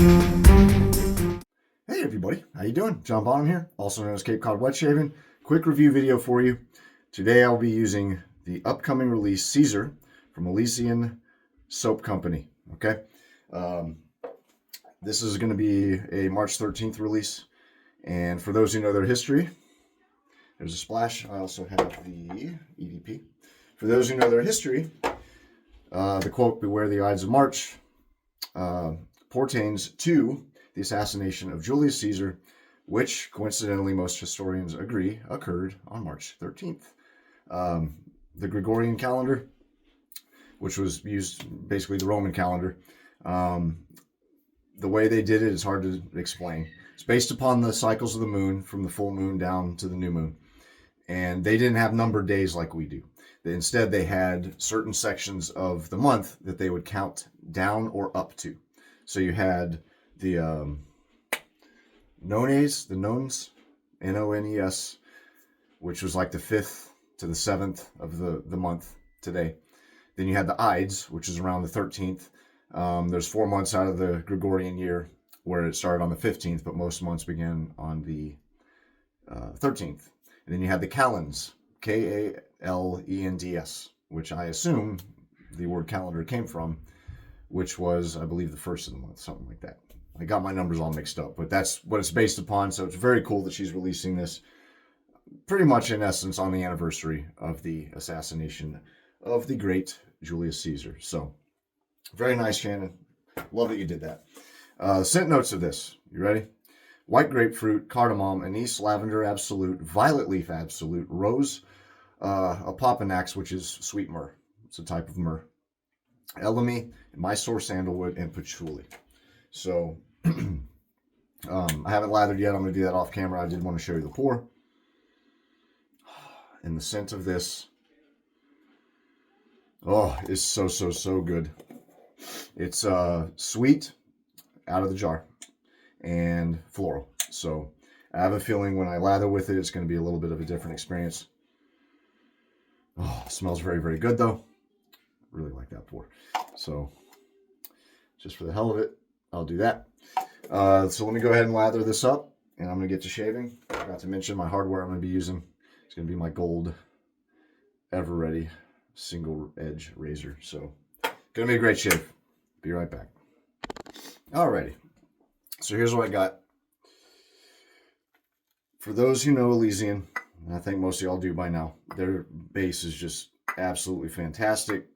Hey everybody, how you doing? John Bonham here, also known as Cape Cod Wet Shaving. Quick review video for you. Today I'll be using the upcoming release 𝘂𝘂 from Elysian Soap Company. Okay, this is going to be a March 13th release, and for those who know their history, there's a splash. I also have the EDP. For those who know their history, the quote, "Beware the Ides of March," pertains to the assassination of Julius Caesar, which coincidentally most historians agree occurred on March 13th. The Gregorian calendar, which was used basically the Roman calendar, the way they did it is hard to explain. It's based upon the cycles of the moon from the full moon down to the new moon. And they didn't have numbered days like we do. Instead, they had certain sections of the month that they would count down or up to. So you had the nones, N-O-N-E-S, which was like the 5th to the 7th of the month today. Then you had the Ides, which is around the 13th. There's 4 months out of the Gregorian year where it started on the 15th, but most months began on the 13th. And then you had the Kalends, K-A-L-E-N-D-S, which I assume the word calendar came from, which was, I believe, the first of the month, something like that. I got my numbers all mixed up, but that's what it's based upon. So it's very cool that she's releasing this pretty much in essence on the anniversary of the assassination of the great Julius Caesar. So very nice, Shannon. Love that you did that. Scent notes of this. You ready? White grapefruit, cardamom, anise, lavender absolute, violet leaf absolute, rose, 𝘑𝘂, which is sweet myrrh. It's a type of myrrh. 𝘑𝘂𝘧, Mysore sandalwood, and patchouli. So I haven't lathered yet. I'm going to do that off camera. I did want to show you the pour. And the scent of this, oh, is so good. It's sweet out of the jar and floral. So I have a feeling when I lather with it, it's going to be a little bit of a different experience. Oh, it smells very good though. Really like that pour. So just for the hell of it, I'll do that. So let me go ahead and lather this up, and I'm going to get to shaving. I forgot to mention my hardware I'm going to be using. It's going to be my gold Ever Ready single edge razor. So going to be a great shave. Be right back. Alrighty. So here's what I got. For those who know Elysian, and I think most of y'all do by now, their base is just absolutely fantastic.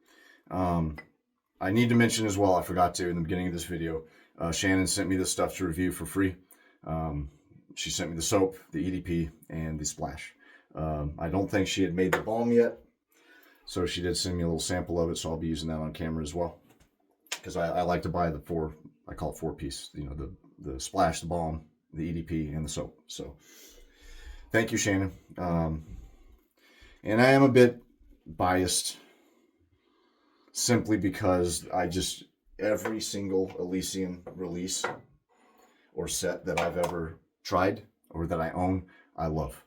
I need to mention as well, I forgot to in the beginning of this video, Shannon sent me this stuff to review for free. She sent me the soap, the EDP, and the splash. I don't think she had made the balm yet, so she did send me a little sample of it, so I'll be using that on camera as well. Because I like to buy the I call it 4-piece, you know, the splash, the balm, the EDP, and the soap. So thank you, Shannon. And I am a bit biased simply because every single Elysian release or set that I've ever tried or that I own, I love.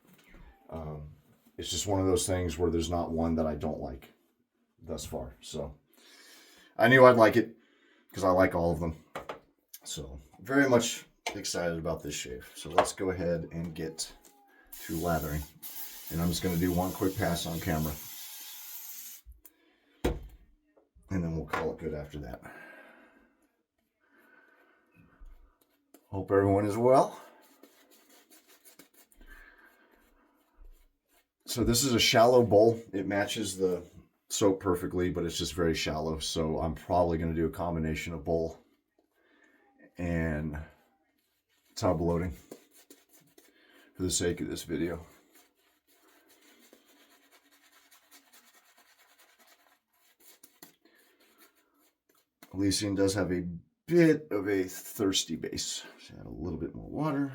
It's just one of those things where there's not one that I don't like thus far. So I knew I'd like it because I like all of them. So very much excited about this shave. So let's go ahead and get to lathering. And I'm just going to do one quick pass on camera. And then we'll call it good after that. Hope everyone is well. So this is a shallow bowl. It matches the soap perfectly, but it's just very shallow. So I'm probably going to do a combination of bowl and tub loading for the sake of this video. Elysian does have a bit of a thirsty base. So add a little bit more water.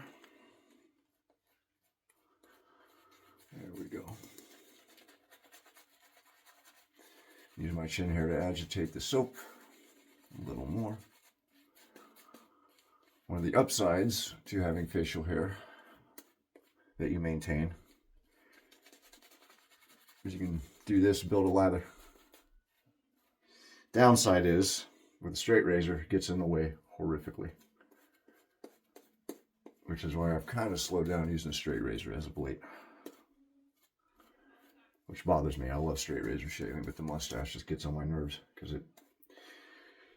There we go. Use my chin hair to agitate the soap a little more. One of the upsides to having facial hair that you maintain is you can do this, build a lather. Downside is, with a straight razor, it gets in the way horrifically. which is why I've kind of slowed down using a straight razor as of late. Which bothers me. I love straight razor shaving, but the mustache just gets on my nerves because it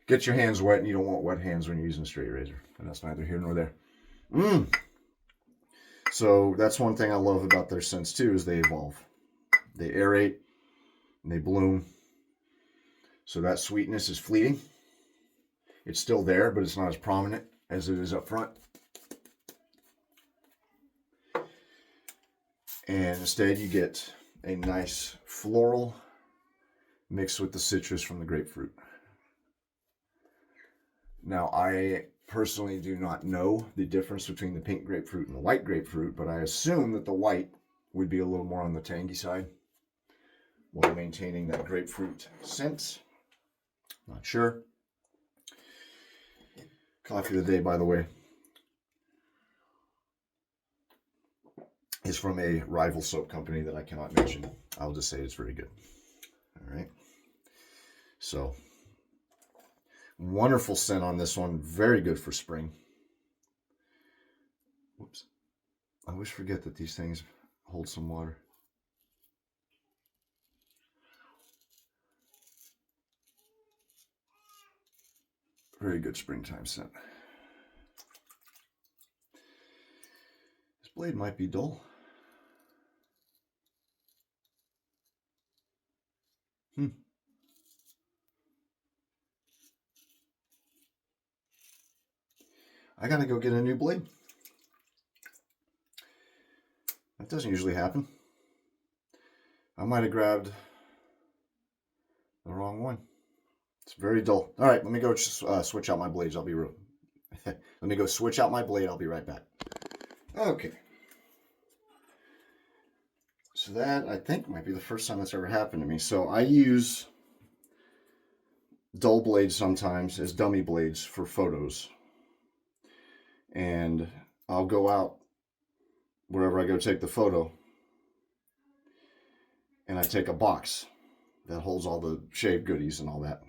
gets your hands wet, and you don't want wet hands when you're using a straight razor. And that's neither here nor there. So that's one thing I love about their scents too, is they evolve. They aerate and they bloom. So that sweetness is fleeting. It's still there, but it's not as prominent as it is up front. And instead you get a nice floral mixed with the citrus from the grapefruit. Now, I personally do not know the difference between the pink grapefruit and the white grapefruit, but I assume that the white would be a little more on the tangy side while maintaining that grapefruit scent. Not sure. Coffee of the day, by the way, is from a rival soap company that I cannot mention. I'll just say it's very good. All right. So, wonderful scent on this one. Very good for spring. Whoops. I always forget that these things hold some water. Very good springtime scent. This blade might be dull. I gotta go get a new blade. That doesn't usually happen. I might have grabbed the wrong one. It's very dull. All right, let me go switch out my blades. I'll be real. Let me go switch out my blade. I'll be right back. Okay. So that, I think, might be the first time that's ever happened to me. So I use dull blades sometimes as dummy blades for photos. And I'll go out wherever I go take the photo, and I take a box that holds all the shave goodies and all that.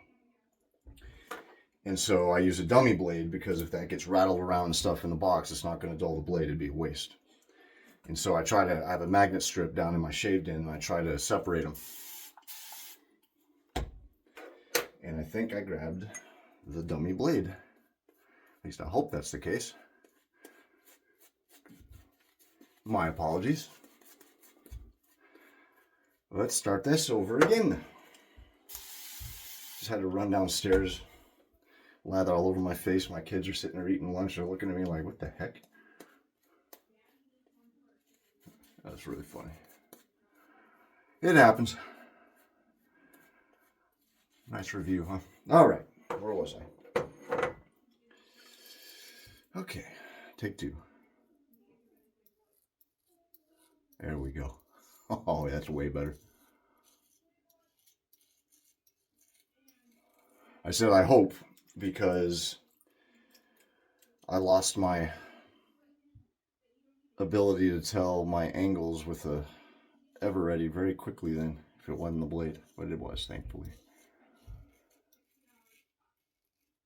And so I use a dummy blade because if that gets rattled around and stuff in the box, it's not going to dull the blade. It'd be a waste. And so I have a magnet strip down in my shaved end, and I try to separate them. And I think I grabbed the dummy blade. At least I hope that's the case. My apologies. Let's start this over again. Just had to run downstairs, lather all over my face. My kids are sitting there eating lunch. They're looking at me like, what the heck? That's really funny. It happens. Nice review, huh? All right. Where was I? Okay. Take two. There we go. Oh, that's way better. I said I hope because I lost my ability to tell my angles with a Ever-Ready very quickly then, if it wasn't the blade, but it was, thankfully.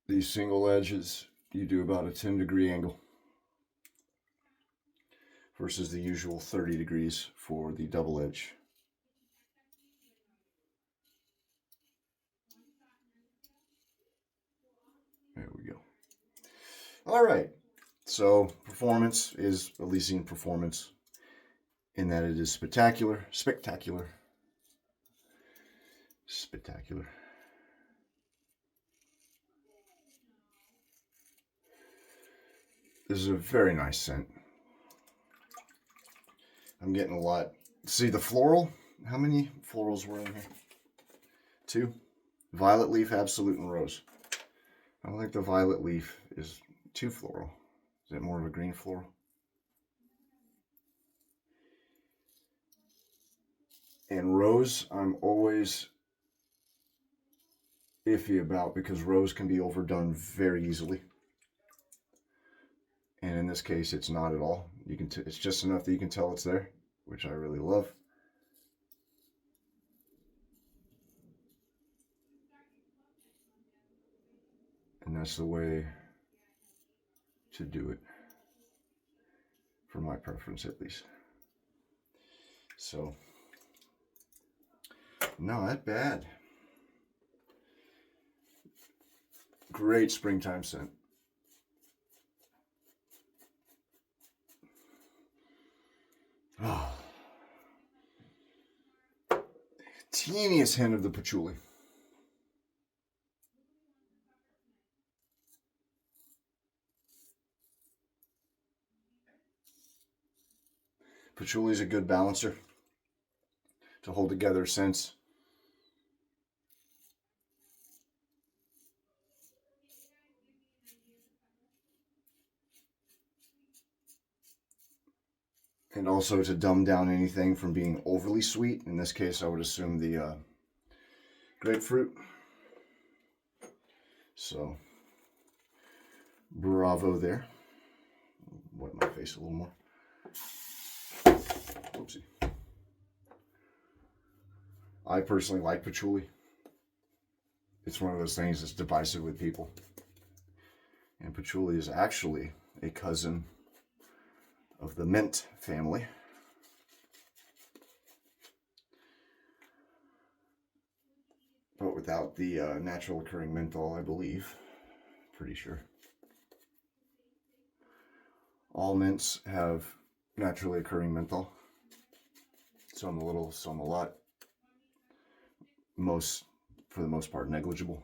These single edges, you do about a 10-degree angle versus the usual 30 degrees for the double edge. There we go. All right, so performance is Elysian performance in that it is spectacular. This is a very nice scent. I'm getting a lot. See the floral? How many florals were in here? 2. Violet leaf, absolute, and rose. I don't think the violet leaf is too floral. Is it more of a green floral? And rose, I'm always iffy about because rose can be overdone very easily. And in this case, it's not at all. You can it's just enough that you can tell it's there, which I really love. And that's the way to do it. for my preference at least. So, no, not bad. Great springtime scent. Oh. Teeniest hint of the patchouli. Patchouli is a good balancer to hold together scents. And also to dumb down anything from being overly sweet. In this case, I would assume the grapefruit. So, bravo there. Wipe my face a little more. Oopsie. I personally like patchouli. It's one of those things that's divisive with people. And patchouli is actually a cousin of the mint family. But without the natural occurring menthol, I believe. Pretty sure. All mints have naturally occurring menthol. Some a little, some a lot. Most, for the most part, negligible.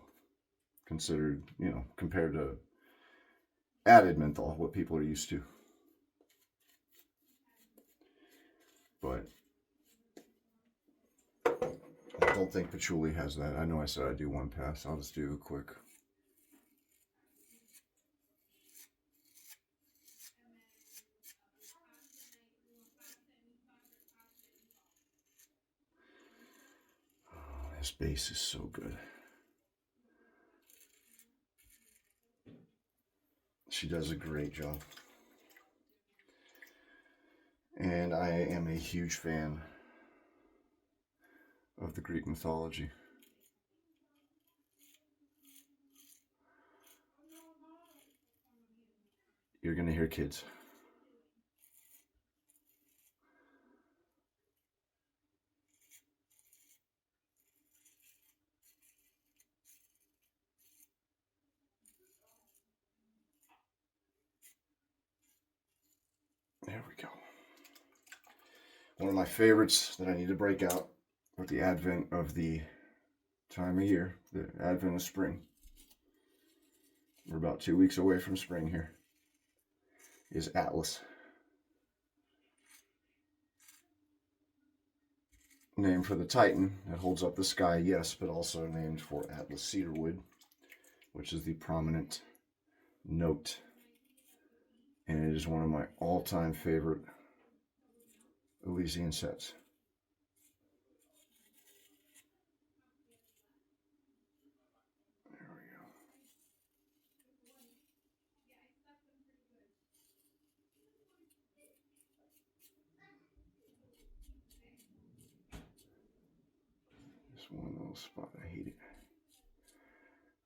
Considered, you know, compared to added menthol, what people are used to. But I don't think patchouli has that. I know I said I'd do one pass. I'll just do a quick. Oh, this base is so good. She does a great job. And I am a huge fan of the Greek mythology. You're going to hear kids. There we go. One of my favorites that I need to break out with the advent of the time of year, the advent of spring. We're about 2 weeks away from spring here. Is Atlas. Named for the Titan that holds up the sky, yes, but also named for Atlas cedarwood, which is the prominent note. And it is one of my all-time favorite Elysian sets. There we go. This one little spot, I hate it.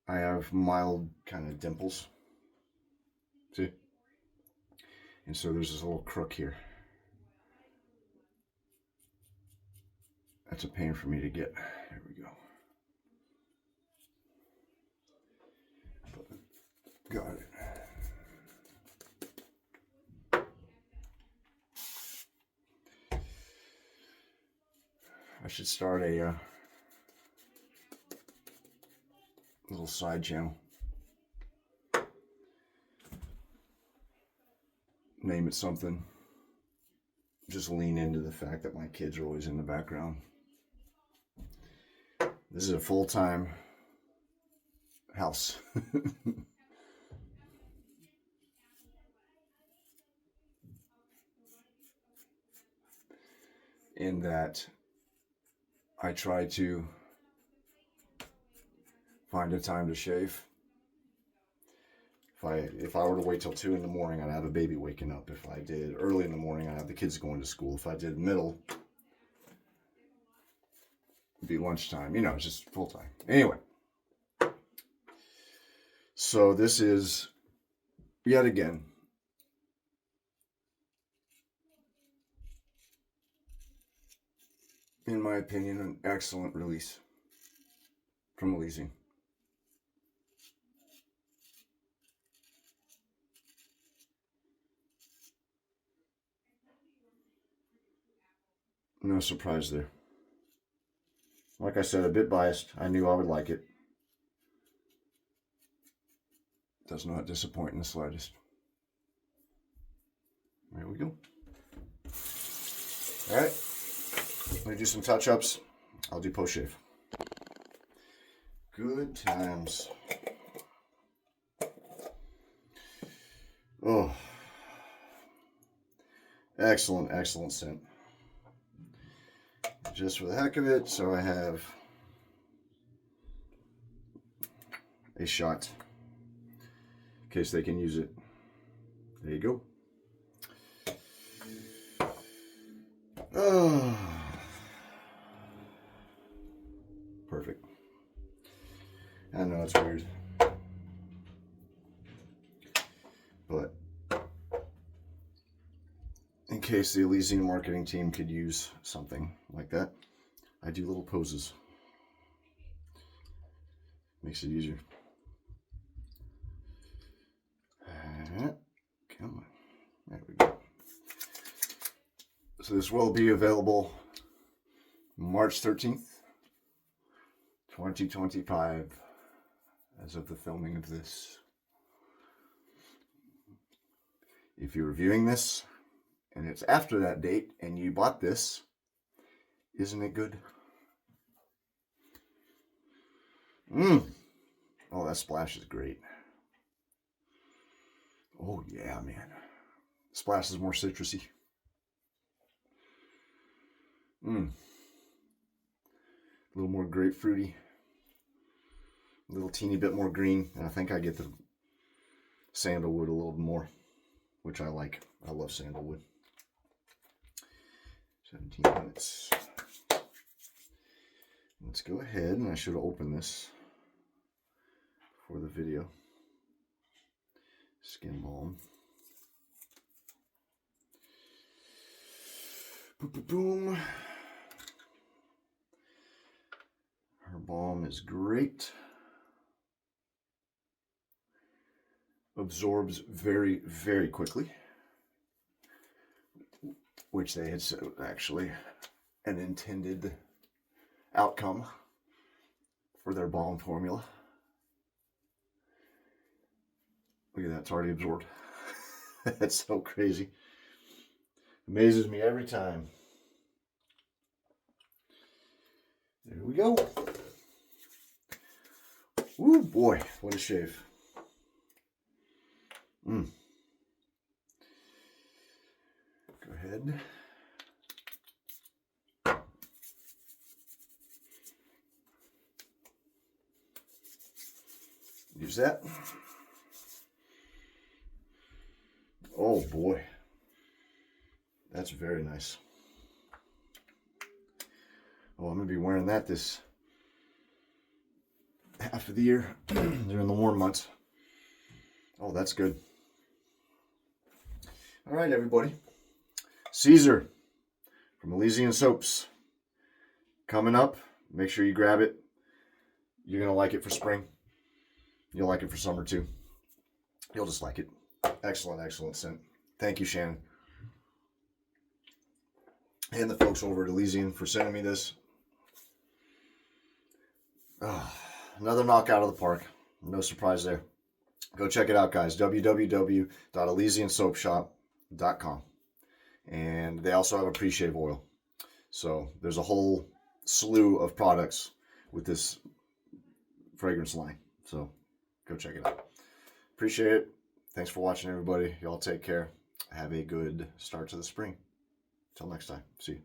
I have mild kind of dimples. See? And so there's this little crook here. That's a pain for me to get. There we go. Got it. I should start a little side channel. Name it something. Just lean into the fact that my kids are always in the background. This is a full-time house. In that I try to find a time to shave. If I were to wait till 2 in the morning, I'd have a baby waking up. If I did early in the morning, I'd have the kids going to school. If I did middle, it'd be lunchtime. You know, it's just full time. Anyway, so this is yet again in my opinion, an excellent release from Elysian. No surprise there. Like I said, a bit biased. I knew I would like it. Does not disappoint in the slightest. There we go. All right. Let me do some touch-ups. I'll do post-shave. Good times. Oh. Excellent, excellent scent. Just for the heck of it, so I have a shot in case they can use it. There you go. Oh, perfect. I know it's weird, but in case the Elysian marketing team could use something like that, I do little poses. Makes it easier. Come on. There we go. So this will be available March 13th, 2025, as of the filming of this. If you're reviewing this and it's after that date and you bought this, isn't it good? Oh, that splash is great. Oh yeah, man. Splash is more citrusy. A little more grapefruity. A little teeny bit more green. And I think I get the sandalwood a little more, which I like. I love sandalwood. 17 minutes. Let's go ahead, and I should have opened this for the video. Skin balm. Boom, boom, boom. Her balm is great. Absorbs very, very quickly, which they had said was actually an intended outcome for their balm formula. Look at that, it's already absorbed. That's so crazy. Amazes me every time. There we go. Ooh, boy, what a shave. Go ahead. Use that. Oh boy, that's very nice. Oh, I'm gonna be wearing that this half of the year during the warm months. Oh, that's good. All right, everybody. Caesar from Elysian Soaps coming up. Make sure you grab it. You're gonna like it for spring. You'll like it for summer too. You'll just like it. Excellent, excellent scent. Thank you, Shannon. And the folks over at Elysian for sending me this. Another knockout of the park. No surprise there. Go check it out, guys. www.elysiansoapshop.com. And they also have a pre-shave oil. So there's a whole slew of products with this fragrance line. So go check it out. Appreciate it. Thanks for watching, everybody. Y'all take care. Have a good start to the spring. Till next time. See you.